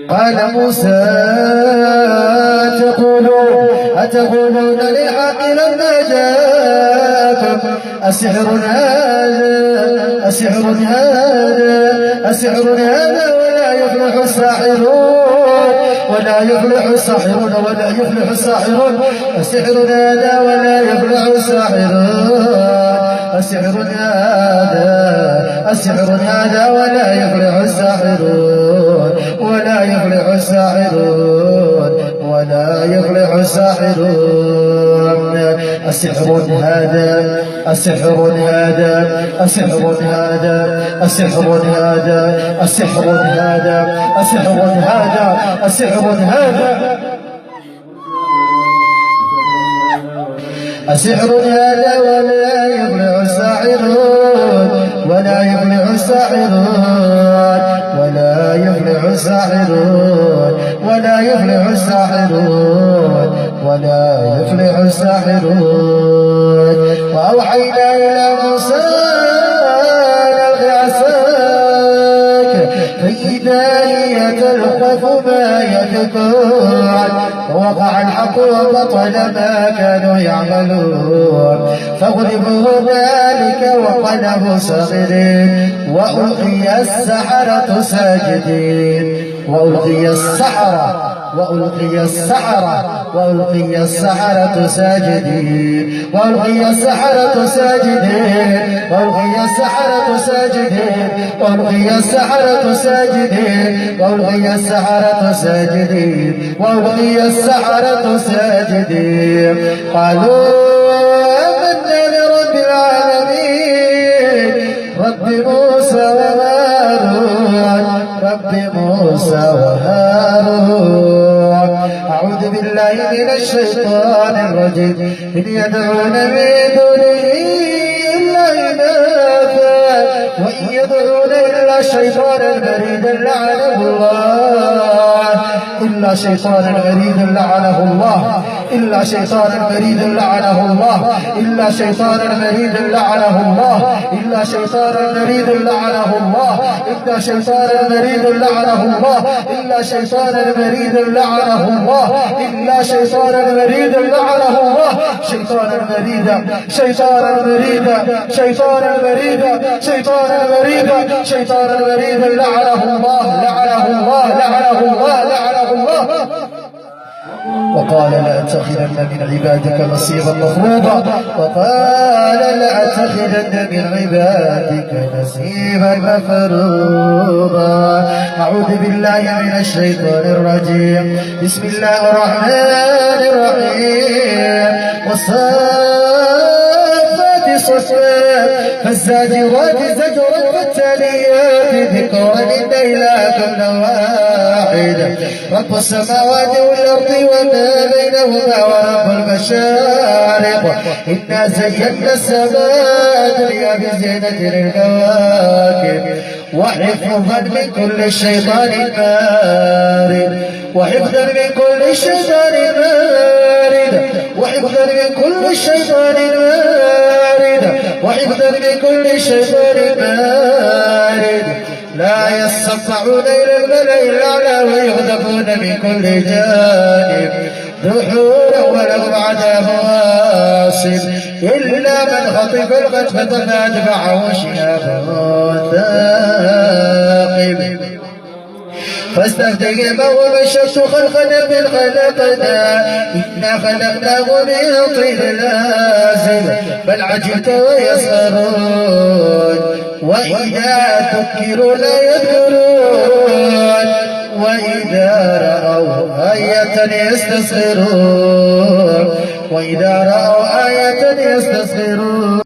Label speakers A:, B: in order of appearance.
A: قال موسى أتقولون للحق لما جاءكم أسحر هذا ولا يفلح الساحرون أسحر هذا ولا يفلح الساحرون أسحر هذا ولا يفلح الساحرون ولا يفلح الساحرون أسحر هذا ولا يفلح الساحرون ولا يفلح الساحرون وأوحينا إلى موسى أن ألق عصاك فإذا هي تلقف ما يفكون فوقع الحق وبطل ما كانوا يعملون فغلبوا هنالك وانقلبوا صاغرين وألقي السحرة ساجدين وألقي السحرة ساجدين قالوا آمنا برب العالمين رب موسى وهارون أعوذ بالله من الشيطان الرجيم إن يدعون من دونه إلا إناثا وإن يدعون إلا شيطانا مريدا لعنه الله إلا شيطانا مريدا لعنه الله وقال لأتخذن من عبادك نصيبا مفروضا أعوذ بالله من الشيطان الرجيم بسم الله الرحمن الرحيم والصافات صفا فالزاجرات زجرا فالتاليات ذكرا إن إلهكم لواحد رب السماوات والأرض وما بينهما ورب المشارق إنا زينا السماء الدنيا بزينة للكواكب وحفظا من كل شيطان مارد لا يصفعون إلى الملأ الأعلى ويهدفون من كل جانب دحورا ولهم عذاب واصب إلا من خطف الخطفة فأتبعه شهاب ثاقب فاستفتهم ومشت خلقنا من خلقنا إنا خلقناه من طين لازم بل عجبت ويسخرون وإذا ذكروا لا يذكرون وإذا رأوا آية يستصغرون